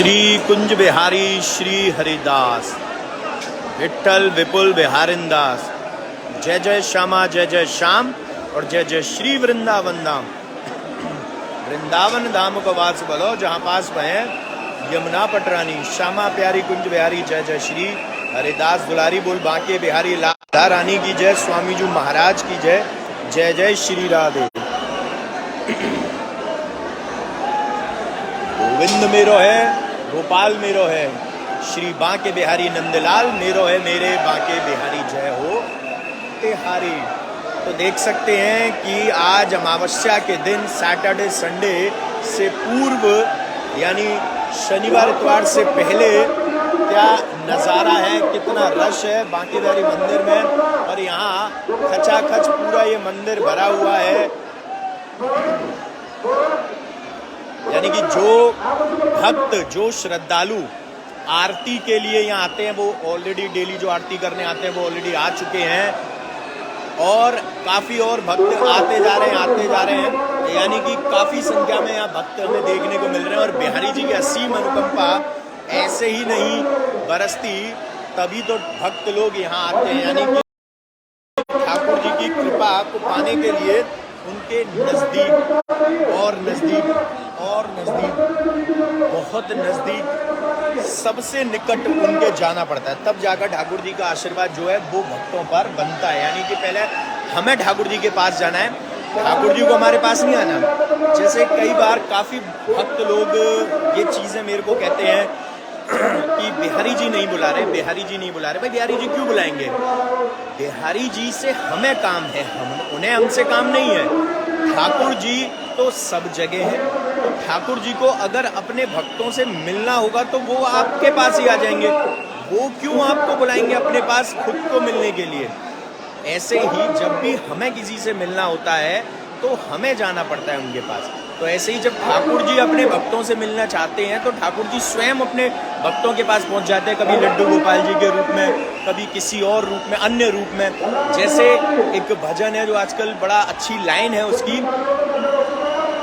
श्री कुंज बिहारी श्री हरिदास विठल विपुल बिहारिंदास। जय जय श्यामा जय जय श्याम और जय जय श्री वृंदावन धाम। वृंदावन धाम को वास बोलो जहाँ पास बहे यमुना पटरानी। श्यामा प्यारी कुंज बिहारी जय जय श्री हरिदास दुलारी बोल बांके बिहारी लाला रानी की जय। स्वामी जी महाराज की जय। जय जय श्री राधे। गोविंद मेरो है गोपाल मेरो है श्री बांके बिहारी नंदलाल मेरो है मेरे बांके बिहारी जय हो तिहारी। तो देख सकते हैं कि आज अमावस्या के दिन सैटरडे संडे से पूर्व यानी शनिवार इतवार से पहले क्या नज़ारा है, कितना रश है बांके बिहारी मंदिर में। और यहाँ खचाखच पूरा ये मंदिर भरा हुआ है। यानी कि जो भक्त जो श्रद्धालु आरती के लिए यहाँ आते हैं वो ऑलरेडी डेली जो आरती करने आते हैं वो ऑलरेडी आ चुके हैं और काफ़ी और भक्त आते जा रहे हैं। यानी कि काफ़ी संख्या में यहाँ भक्त हमें देखने को मिल रहे हैं। और बिहारी जी की असीम अनुकंपा ऐसे ही नहीं बरसती तभी तो भक्त लोग यहाँ आते हैं। यानी कि ठाकुर जी की कृपा को पाने के लिए उनके नज़दीक और नज़दीक और नज़दीक बहुत नज़दीक सबसे निकट उनके जाना पड़ता है, तब जाकर ठाकुर जी का आशीर्वाद जो है वो भक्तों पर बनता है। यानी कि पहले हमें ठाकुर जी के पास जाना है, ठाकुर जी को हमारे पास नहीं आना। जैसे कई बार काफ़ी भक्त लोग ये चीज़ें मेरे को कहते हैं कि बिहारी जी नहीं बुला रहे, बिहारी जी नहीं बुला रहे। भाई बिहारी जी क्यों बुलाएंगे? बिहारी जी से हमें काम है, हम उन्हें हमसे काम नहीं है। ठाकुर जी तो सब जगह है। तो ठाकुर जी को अगर अपने भक्तों से मिलना होगा तो वो आपके पास ही आ जाएंगे। वो क्यों आपको बुलाएंगे अपने पास खुद को मिलने के लिए? ऐसे ही जब भी हमें किसी से मिलना होता है तो हमें जाना पड़ता है उनके पास। तो ऐसे ही जब ठाकुर जी अपने भक्तों से मिलना चाहते हैं तो ठाकुर जी स्वयं अपने भक्तों के पास पहुंच जाते हैं, कभी लड्डू गोपाल जी के रूप में, कभी किसी और रूप में, अन्य रूप में। जैसे एक भजन है जो आजकल बड़ा अच्छी लाइन है उसकी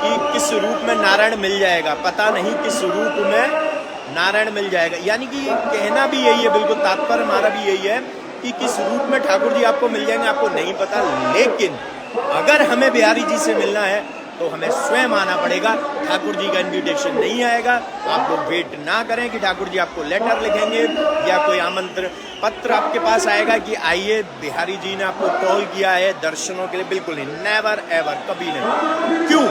कि किस रूप में नारायण मिल जाएगा, पता नहीं किस रूप में नारायण मिल जाएगा। यानी कि कहना भी यही है, बिल्कुल तात्पर्य हमारा भी यही है कि किस रूप में ठाकुर जी आपको मिल जाएंगे आपको नहीं पता। लेकिन अगर हमें बिहारी जी से मिलना है तो हमें स्वयं आना पड़ेगा। ठाकुर जी का इन्विटेशन नहीं आएगा। आप लोग वेट ना करें कि ठाकुर जी आपको लेटर लिखेंगे या कोई आमंत्रण पत्र आपके पास आएगा कि आइए बिहारी जी ने आपको कॉल किया है दर्शनों के लिए। बिल्कुल नहीं, नेवर एवर, कभी नहीं। क्यों?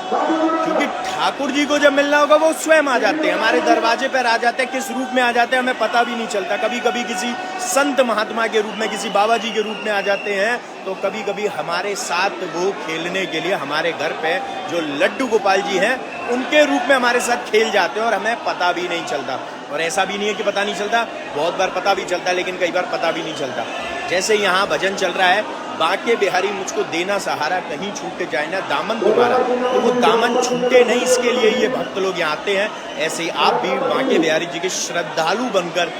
क्योंकि ठाकुर जी को जब मिलना होगा वो स्वयं आ जाते हैं, हमारे दरवाजे पर आ जाते हैं। किस रूप में आ जाते हैं हमें पता भी नहीं चलता। कभी कभी किसी संत महात्मा के रूप में, किसी बाबा जी के रूप में आ जाते हैं, तो कभी कभी हमारे साथ वो खेलने के लिए हमारे घर पे जो लड्डू गोपाल जी हैं उनके रूप में हमारे साथ खेल जाते हैं और हमें पता भी नहीं चलता। और ऐसा भी नहीं है कि पता नहीं चलता, बहुत बार पता भी चलता है लेकिन कई बार पता भी नहीं चलता। जैसे यहाँ भजन चल रहा है, बांके बिहारी मुझको देना सहारा, कहीं छूट जाए ना दामन तुम्हारा। तो वो दामन छूटे नहीं, इसके लिए ये भक्त लोग यहाँ आते हैं। ऐसे ही आप भी बांके बिहारी जी के श्रद्धालु बनकर,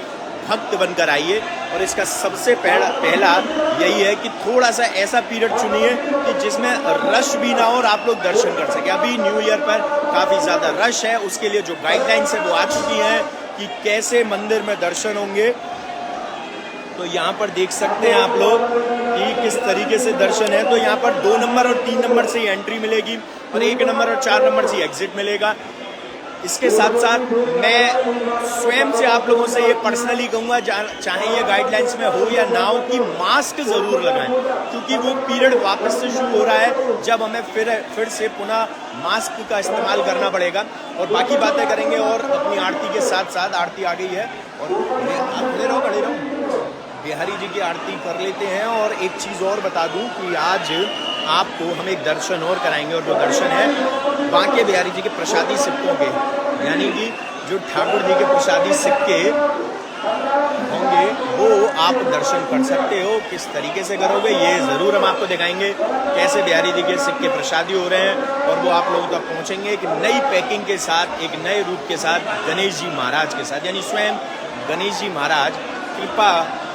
भक्त बनकर आइए। और इसका सबसे पहला यही है कि थोड़ा सा ऐसा पीरियड चुनिए कि जिसमें रश भी ना हो और आप लोग दर्शन कर सकें। अभी न्यू ईयर पर काफ़ी ज़्यादा रश है, उसके लिए जो गाइडलाइंस है वो आ चुकी हैं कि कैसे मंदिर में दर्शन होंगे। तो यहाँ पर देख सकते हैं आप लोग कि किस तरीके से दर्शन है। तो यहाँ पर 2 नंबर और 3 नंबर से एंट्री मिलेगी और 1 नंबर और 4 नंबर से एग्जिट मिलेगा। इसके साथ साथ मैं स्वयं से आप लोगों से ये पर्सनली कहूँगा, चाहे ये गाइडलाइंस में हो या ना हो, कि मास्क ज़रूर लगाएं। क्योंकि वो पीरियड वापस से शुरू हो रहा है जब हमें फिर से पुनः मास्क का इस्तेमाल करना पड़ेगा। और बाकी बातें करेंगे और अपनी आरती के साथ साथ, आरती आ गई है और खड़े रहो बिहारी जी की आरती कर लेते हैं। और एक चीज़ और बता दूं कि आज आपको हम एक दर्शन और कराएंगे और जो दर्शन है बांके बिहारी जी के प्रसादी सिक्कों के, यानी कि जो ठाकुर जी के प्रसादी सिक्के होंगे वो आप दर्शन कर सकते हो। किस तरीके से करोगे ये ज़रूर हम आपको दिखाएंगे, कैसे बिहारी जी के सिक्के प्रसादी हो रहे हैं और वो आप लोगों तक पहुँचेंगे एक नई पैकिंग के साथ, एक नए रूप के साथ, गणेश जी महाराज के साथ। यानी स्वयं गणेश जी महाराज कृपा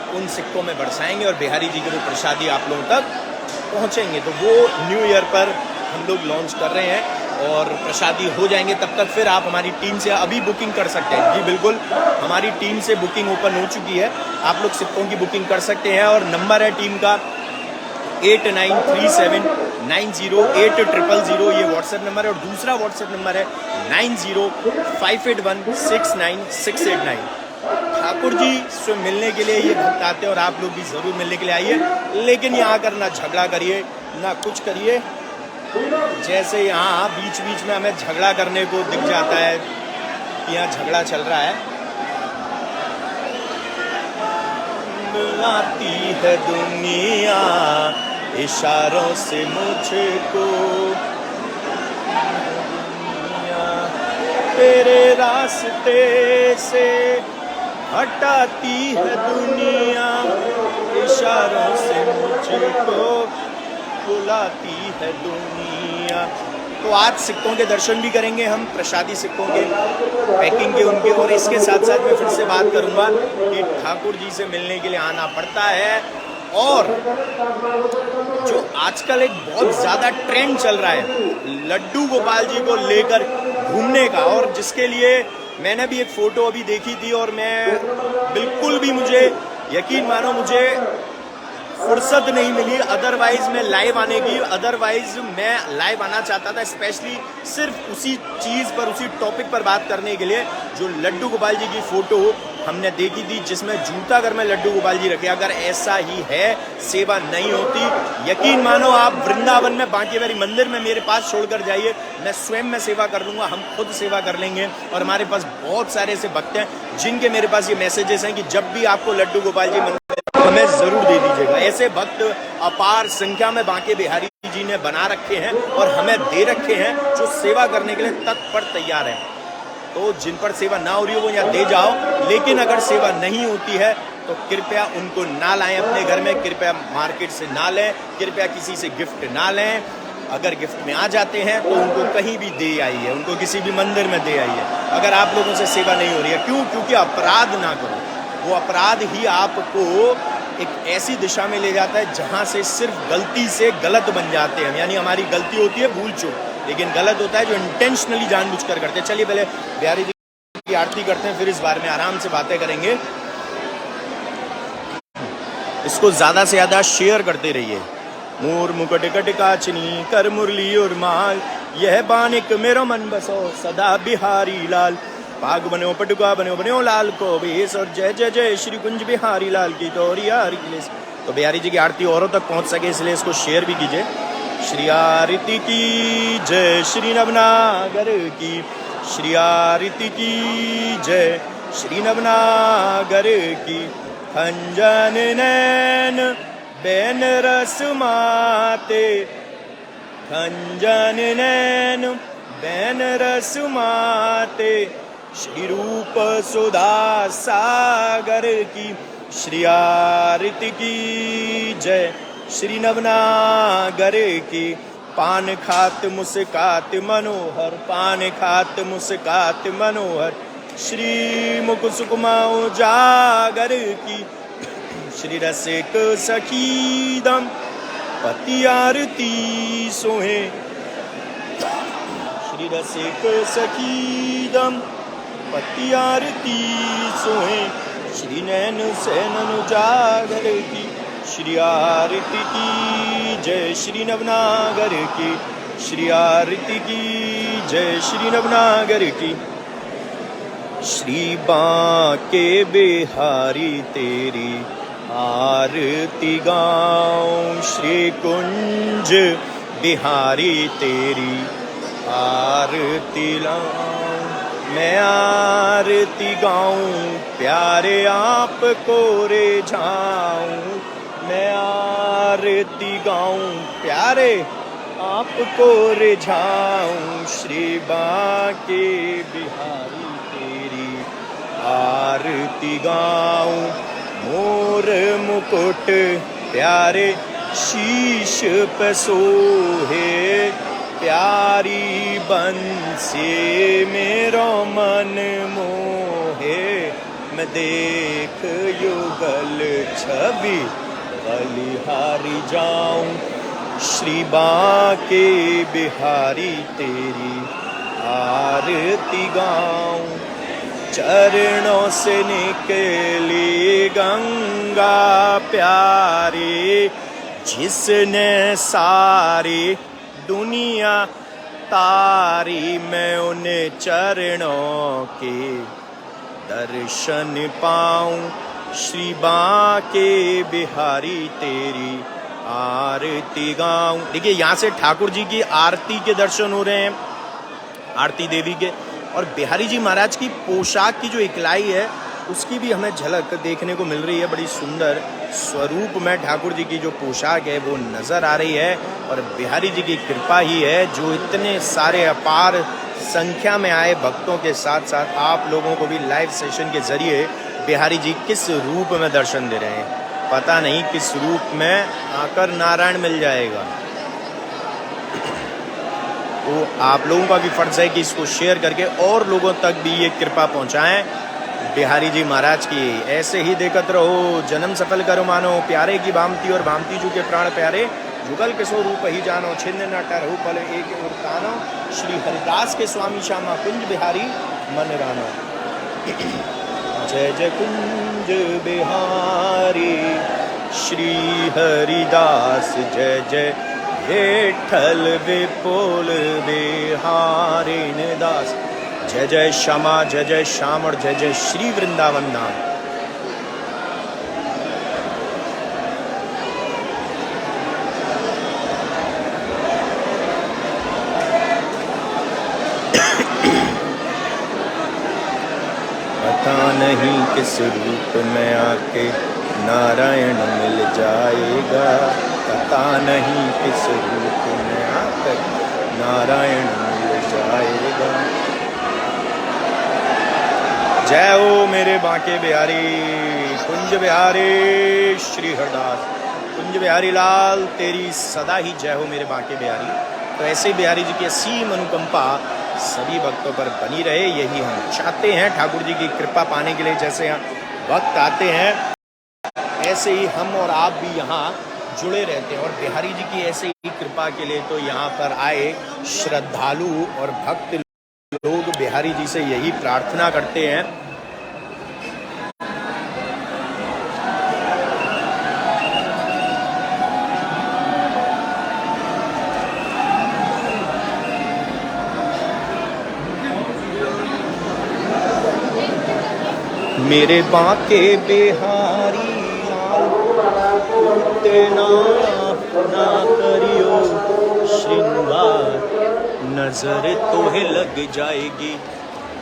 उन सिक्कों में बरसाएंगे और बिहारी जी के वो प्रसादी आप लोगों तक पहुंचेंगे। तो वो न्यू ईयर पर हम लोग लॉन्च कर रहे हैं और प्रसादी हो जाएंगे तब तक फिर आप हमारी टीम से अभी बुकिंग कर सकते हैं। जी बिल्कुल, हमारी टीम से बुकिंग ओपन हो चुकी है, आप लोग सिक्कों की बुकिंग कर सकते हैं। और नंबर है टीम का 8937908000, ये व्हाट्सएप नंबर है। और दूसरा व्हाट्सएप नंबर है 9058169689। ठाकुर जी से मिलने के लिए ये भक्त आते हैं और आप लोग भी जरूर मिलने के लिए आइए, लेकिन यहाँ आकर ना झगड़ा करिए ना कुछ करिए। जैसे यहाँ बीच बीच में हमें झगड़ा करने को दिख जाता है कि यहाँ झगड़ा चल रहा है। बुलाती है दुनिया इशारों से मुझको, तेरे रास्ते से हटाती है दुनिया, इशारों से मुझको बुलाती है दुनिया। तो आज सिक्कों के दर्शन भी करेंगे हम, प्रसादी सिक्कों के पैकिंग के उनके, और इसके साथ साथ मैं फिर से बात करूंगा कि ठाकुर जी से मिलने के लिए आना पड़ता है। और जो आजकल एक बहुत ज़्यादा ट्रेंड चल रहा है लड्डू गोपाल जी को लेकर घूमने का, और जिसके लिए मैंने भी एक फ़ोटो अभी देखी थी और मैं बिल्कुल भी, मुझे यकीन मानो मुझे फुर्सत नहीं मिली अदरवाइज मैं लाइव आने की, अदरवाइज मैं लाइव आना चाहता था स्पेशली सिर्फ उसी चीज़ पर, उसी टॉपिक पर बात करने के लिए। जो लड्डू गोपाल जी की फ़ोटो हमने देखी थी जिसमें जूता घर में लड्डू गोपाल जी रखे, अगर ऐसा ही है सेवा नहीं होती, यकीन मानो आप वृंदावन में बांकेबिहारी मंदिर में मेरे पास छोड़कर जाइए, मैं स्वयं में सेवा कर लूँगा, हम खुद सेवा कर लेंगे। और हमारे पास बहुत सारे ऐसे भक्त हैं जिनके मेरे पास ये मैसेजेस हैं कि जब भी आपको लड्डू गोपाल जी हमें जरूर दे दीजिएगा। ऐसे भक्त अपार संख्या में बांकेबिहारी जी ने बना रखे हैं और हमें दे रखे हैं जो सेवा करने के लिए तत्पर तैयार हैं। तो जिन पर सेवा ना हो रही हो वो यहाँ दे जाओ, लेकिन अगर सेवा नहीं होती है तो कृपया उनको ना लाएं अपने घर में, कृपया मार्केट से ना लें, कृपया किसी से गिफ्ट ना लें। अगर गिफ्ट में आ जाते हैं तो उनको कहीं भी दे आइए, उनको किसी भी मंदिर में दे आइए। अगर आप लोगों से सेवा नहीं हो रही है, क्योंकि अपराध ना करो, वो अपराध ही आपको एक ऐसी दिशा में ले जाता है जहाँ से सिर्फ गलती से गलत बन जाते हैं। यानी हमारी गलती होती है भूल चूक, लेकिन गलत होता है जो इंटेंशनली जानबूझकर करते हैं। चलिए पहले बिहारी जी की आरती करते हैं, फिर इस बारे में आराम से बातें करेंगे। इसको ज़्यादा से ज़्यादा शेयर करते रहिए। मोर मुकुट कट काचनी कर मुरली और माल, यह बानिक मेरो मन बसो सदा बिहारी लाल। पाग बनो पटुका बनो लाल को बेस, और जय जय जय श्री कुंज बिहारी लाल की तोरिया हरकिलेस। तो बिहारी जी की आरती औरों तक पहुंच सके इसलिए इसको शेयर भी कीजिए। श्री आरती की जय, श्री नवनागर की श्री आरती की जय, श्री नवनागर की। खंजन नैन बैन रस माते, खंजन नैन बैन रस माते, श्री रूप सुधा सागर की श्री आरती की जय, श्री नवनागर की। पान खात मुस्कात मनोहर, पान खात मुस्कात मनोहर, श्री मुख सुकुमा उजागर की। श्री रसिक सखीदम पति आरती सोहे, श्री रसिक सखीदम पति आरती सोहे, श्री नैन सैनन उजागर की श्री आरती की जय, श्री नवनागर की श्री आरती की जय, श्री नवनागर की। श्री बांके बिहारी तेरी आरती गाऊं, श्री कुंज बिहारी तेरी आरती लाऊं। मैं आरती गाऊं प्यारे आपको रिझाऊं, मैं आरती गाऊं प्यारे आपको रिझाऊं। श्री बांके बिहारी तेरी आरती गाऊं, मोर मुकुट प्यारे शीश पे सोहे, प्यारी बंसी मेरो मन मोहे। मैं देख युगल छवि बलिहारी जाऊं, श्री बांके बिहारी तेरी आरती गाऊं। चरणों से निकली गंगा प्यारी, जिसने सारी दुनिया तारी, मैं उन्हें चरणों के दर्शन पाऊं। श्री बांके बिहारी तेरी आरती गाऊं। देखिए यहाँ से ठाकुर जी की आरती के दर्शन हो रहे हैं, आरती देवी के, और बिहारी जी महाराज की पोशाक की जो इकलाई है उसकी भी हमें झलक देखने को मिल रही है। बड़ी सुंदर स्वरूप में ठाकुर जी की जो पोशाक है वो नज़र आ रही है, और बिहारी जी की कृपा ही है जो इतने सारे अपार संख्या में आए भक्तों के साथ साथ आप लोगों को भी लाइव सेशन के जरिए बिहारी जी किस रूप में दर्शन दे रहे हैं। पता नहीं किस रूप में आकर नारायण मिल जाएगा। तो आप लोगों का भी फर्ज है कि इसको शेयर करके और लोगों तक भी ये कृपा पहुंचाएं बिहारी जी महाराज की। ऐसे ही देखते रहो, जन्म सफल करो मानो, प्यारे की भामती और भामती जू के प्राण प्यारे, जुगल के सो रूप ही जानो, छिन्न न टरहु पल एक और तानो, श्री हरिदास के स्वामी श्यामा कुंज बिहारी मन रानो। जय जय कुंज बिहारी श्री हरिदास, जय जय विठ्ठल विपुल बिहारी दास। जय जय श्यामा, जय जय श्याम और जय जय श्री वृंदावन धाम। पता नहीं किस रूप में आके नारायण मिल जाएगा, पता नहीं किस रूप में आकर नारायण मिल जाएगा। जय हो मेरे बांके बिहारी, कुंज बिहारी श्री हरदास, कुंज बिहारी लाल तेरी सदा ही जय हो मेरे बांके बिहारी। तो ऐसे बिहारी जी की असीम अनुकंपा सभी भक्तों पर बनी रहे, यही हम चाहते हैं। ठाकुर जी की कृपा पाने के लिए जैसे यहाँ भक्त आते हैं, ऐसे ही हम और आप भी यहाँ जुड़े रहते हैं, और बिहारी जी की ऐसे ही कृपा के लिए तो यहाँ पर आए श्रद्धालु और भक्त लोग बिहारी जी से यही प्रार्थना करते हैं। मेरे बांके बिहारी इतना ना करियो श्रृंगार, नजर तोहे लग जाएगी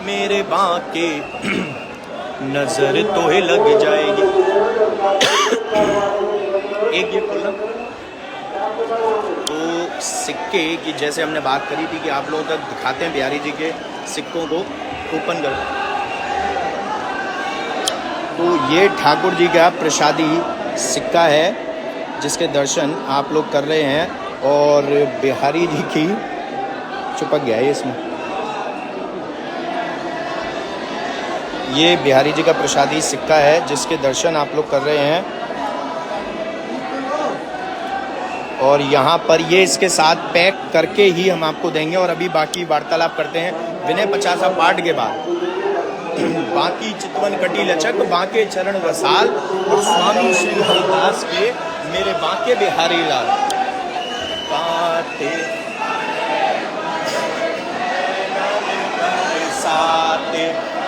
मेरे बांके, नजर तोहे लग जाएगी। एक ये खोलना तो सिक्के की जैसे हमने बात करी थी कि आप लोगों तक दिखाते हैं बिहारी जी के सिक्कों को ओपन कर। तो ये ठाकुर जी का प्रसादी सिक्का है जिसके दर्शन आप लोग कर रहे हैं, और बिहारी जी की चिपक गया है इसमें, ये बिहारी जी का प्रसादी सिक्का है जिसके दर्शन आप लोग कर रहे हैं। और यहाँ पर ये इसके साथ पैक करके ही हम आपको देंगे, और अभी बाकी वार्तालाप करते हैं विनय 50 पाठ के बाद। बाकी चितवन कटी लचक बांके चरण वसाल, और स्वामी श्री हरिदास के मेरे बांके बिहारी लाल।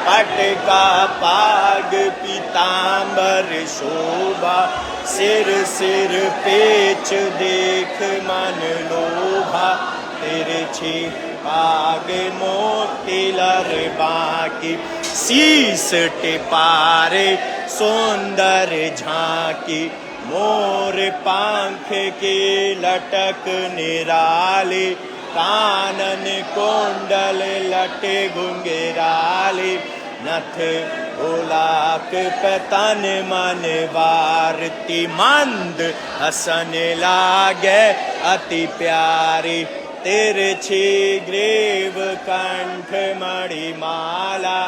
पट का पाग पीतांबर शोभा, सिर सिर पेच देख मन लोभा, तिरछी पाग मोती लर बाकी, शीस टिपारे सुंदर झांकी, मोर पंख के लटक निराले, कानन कुंडल लटे घुंघराले, नथ उलाक पतन मन वारती, मंद हसन लागे अति प्यारी, तिरछी ग्रीव कंठ मणि माला,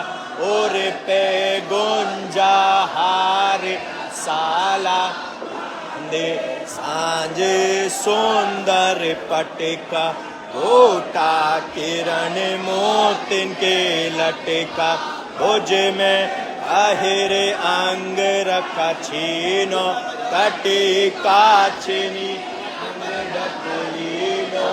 और पे गुंजा हार साला, सांझ सुंदर पटका, गोटा किरण मोतिन के लटका, भुज में अहिरे अंग रखा छीनो, कटिका छिनी डकलीनो,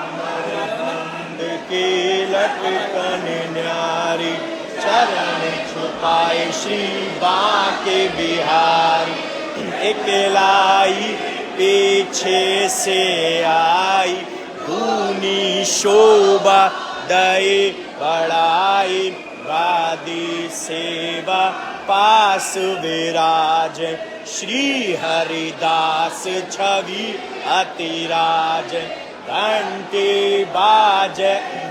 अमरबंद की लटकन न्यारी, चरण छुपाए श्री बांके बिहारी। इकलाई पीछे से आई, दूनी शोभा दई बढ़ाई, गादी सेवा पास विराज, श्री हरिदास छवि अतिराज। घंटी बाज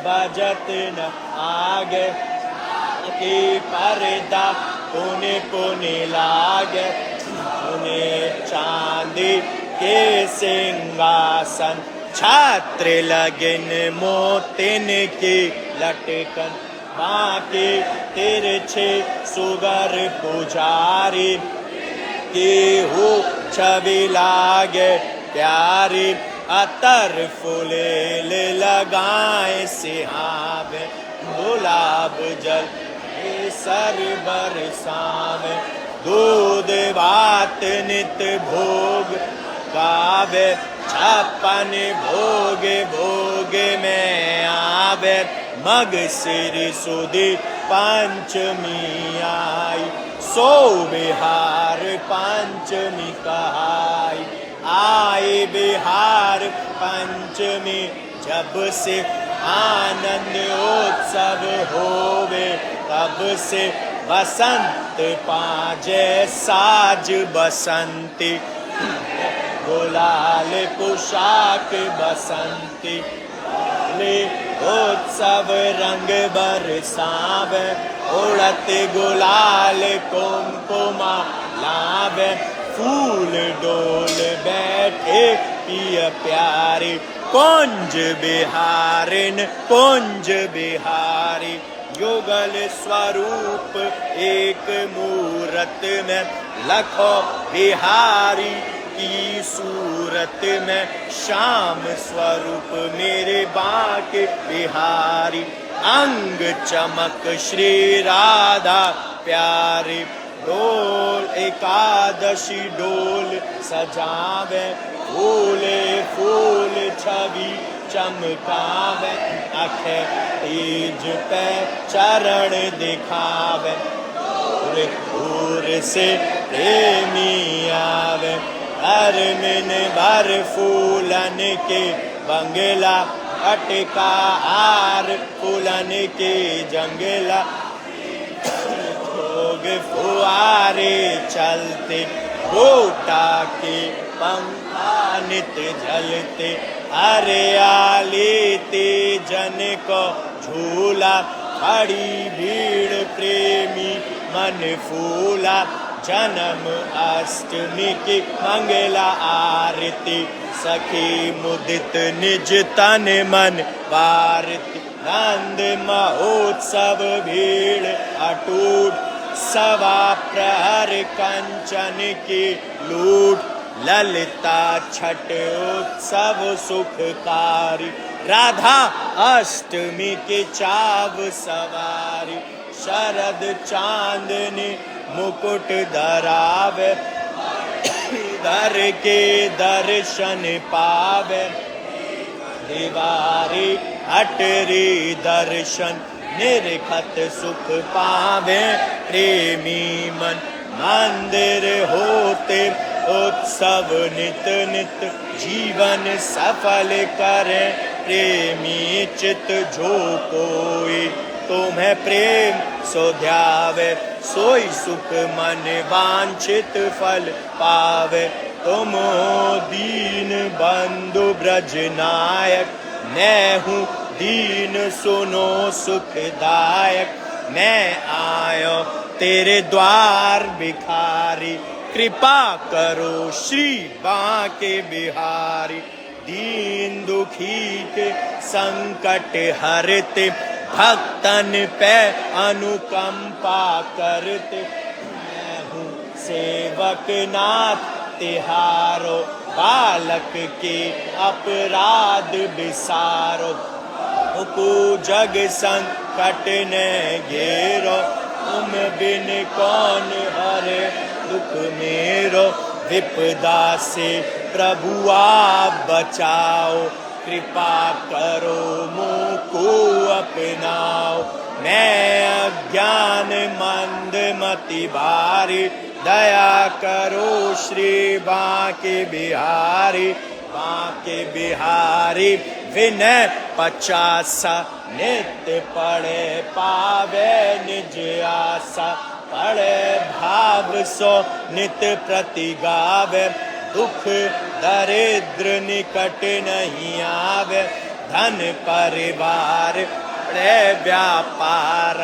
बजत न आगे, के पर्दा कोने कोने लागे, उन्हें चांदी के सिंहासन, छात्र लगन मोतिन की लटकन, बांके तिरछे सुगर पुजारी, के हो छवि लागे प्यारी। अतर फूलेल लगाए सिहावे, गुलाब जल सर बरसावे, दूध भात नित भोग गावे, छप्पन भोग भोग में आवे, मग सिर सुदी पंचमी आई, सो बिहार पंचमी कहाई। आए बिहार पंचमी जब से आनंद उत्सव होवे, तब से बसंत पाजे साज बसंती, गुलाल पोशाक बसंती, ले उत्सव रंग बरसावे, उड़त गुलाल कुमकुमा लावे, फूल डोल बैठे पिय प्यारी, कुंज बिहारिन कुंज बिहारी। युगल स्वरूप एक मूरत में, लखो बिहारी की सूरत में, श्याम स्वरूप मेरे बांके बिहारी। अंग चमक श्री राधा प्यारी, डोल एकादशी डोल सजावे, फूले फूल छवि चमकावे, अखे तीज पे चरण दिखावे, दूर से प्रेमी आवे, हर min भर फूलन के बंगला, अटका आर फूलन के जंगला, फुआरे चलते, गोटा के पंखा नित झलते, हरियाली जन को झूला, खड़ी भीड़ प्रेमी मन फूला, जन्म अष्टमी की मंगला आरती, सखी मुदित निज तन मन वारती, नंद महोत्सव भीड़ अटूट, सवा प्रहर कंचन की लूट, ललिता छठ उत्सव सुखकारी, राधा अष्टमी की चाव सवारी, शरद चांदनी मुकुट धरावे, धर के दर्शन पावे, दीवारी अटरी दर्शन, निरखत सुख पावे प्रेमी मन, मंदिर होते उत्सव नित नित, जीवन सफल करे प्रेमी चित, जो कोई तुम्हें प्रेम सो ध्यावे, सोई सुख मन वांछित फल पावे, तुम हो दीन बंधु ब्रज नायक, मैं हूँ दीन सुनो सुखदायक, मैं आयो तेरे द्वार भिखारी, कृपा करो श्री बांके बिहारी, दीन दुखी के संकट हरते, भक्तन पे अनुकंपा करते, मैं हूँ सेवक नाथ तिहारो, बालक के अपराध बिसारो, को जग संकट ने घेरो, तुम बिन कौन हरे दुख मेरो, विपदा से प्रभु आप बचाओ, कृपा करो मुझको अपनाओ, मैं अज्ञान मंद मति भारी, दया करो श्री बांके बिहारी, बांके बिहारी, विनय 50 नित्य पढ़े पावे निज आशा, पढ़े भाव सो नित प्रति गावे, दुख दरिद्र निकट नहीं आवे, धन परिवार पढ़े व्यापार,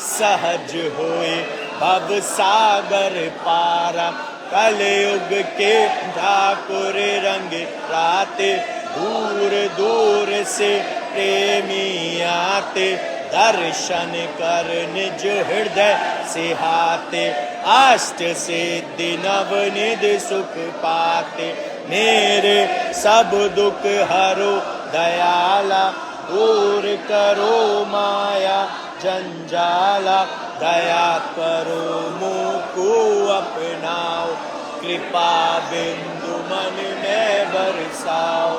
सहज होए भव सागर पारा, कलयुग के ठाकुर रंग राते, दूर दूर से प्रेमी आते, दर्शन कर निज हृदय से हाथे, अष्ट सिद्धि नवनिध सुख पाते, मेरे सब दुख हरो दयाला, दूर करो माया जंजाला, दया करो मुझको अपनाओ, कृपा बिंदु मन में बरसाओ,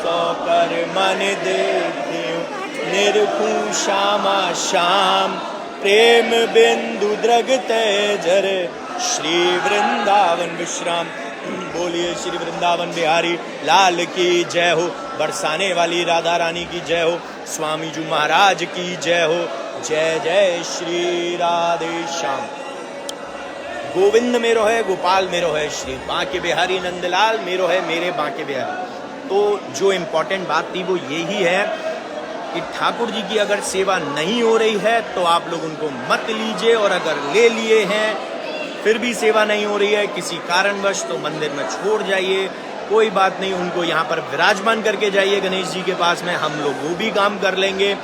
सो कर मन देखियो निर्खु श्यामा श्याम, प्रेम बिंदु द्रगते जर, श्री वृंदावन विश्राम। बोलिए श्री वृंदावन बिहारी लाल की जय हो, बरसाने वाली राधा रानी की जय हो, स्वामी जी महाराज की जय हो, जय जय श्री राधे श्याम। गोविंद मेरो है, गोपाल मेरो है, श्री बांके बिहारी नंदलाल मेरो है, मेरे बांके बिहारी। तो जो इम्पोर्टेंट बात थी वो यही है कि ठाकुर जी की अगर सेवा नहीं हो रही है तो आप लोग उनको मत लीजिए, और अगर ले लिए हैं फिर भी सेवा नहीं हो रही है किसी कारणवश तो मंदिर में छोड़ जाइए, कोई बात नहीं, उनको यहाँ पर विराजमान करके जाइए गणेश जी के पास में, हम लोग वो भी काम कर लेंगे,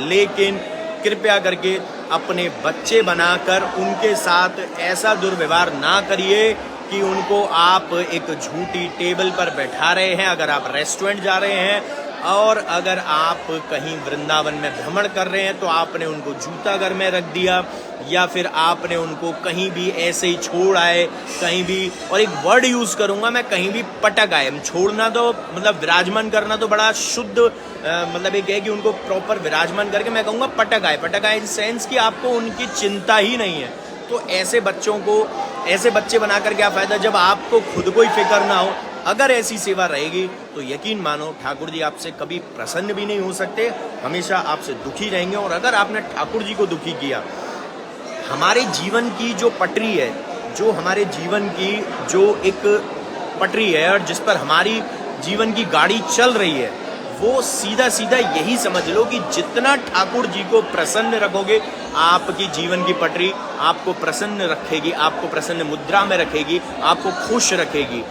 लेकिन कृपया करके अपने बच्चे बनाकर उनके साथ ऐसा दुर्व्यवहार ना करिए कि उनको आप एक झूठी टेबल पर बैठा रहे हैं। अगर आप रेस्टोरेंट जा रहे हैं और अगर आप कहीं वृंदावन में भ्रमण कर रहे हैं तो आपने उनको जूता घर में रख दिया, या फिर आपने उनको कहीं भी ऐसे ही छोड़ आए कहीं भी, और एक वर्ड यूज करूंगा मैं, कहीं भी पटक आए। छोड़ना तो मतलब विराजमान करना तो बड़ा शुद्ध मतलब एक है कि उनको प्रॉपर विराजमान करके, मैं कहूँगा पटक आए इन सेंस कि आपको उनकी चिंता ही नहीं है। तो ऐसे बच्चों को, ऐसे बच्चे बनाकर क्या फायदा जब आपको खुद को ही फिक्र ना हो। अगर ऐसी सेवा रहेगी तो यकीन मानो ठाकुर जी आपसे कभी प्रसन्न भी नहीं हो सकते, हमेशा आपसे दुखी रहेंगे। और अगर आपने ठाकुर जी को दुखी किया, हमारे जीवन की जो पटरी है, जो हमारे जीवन की जो एक पटरी है और जिस पर हमारी जीवन की गाड़ी चल रही है, वो सीधा सीधा यही समझ लो कि जितना ठाकुर जी को प्रसन्न रखोगे, आपकी जीवन की पटरी आपको प्रसन्न रखेगी, आपको प्रसन्न मुद्रा में रखेगी, आपको खुश रखेगी।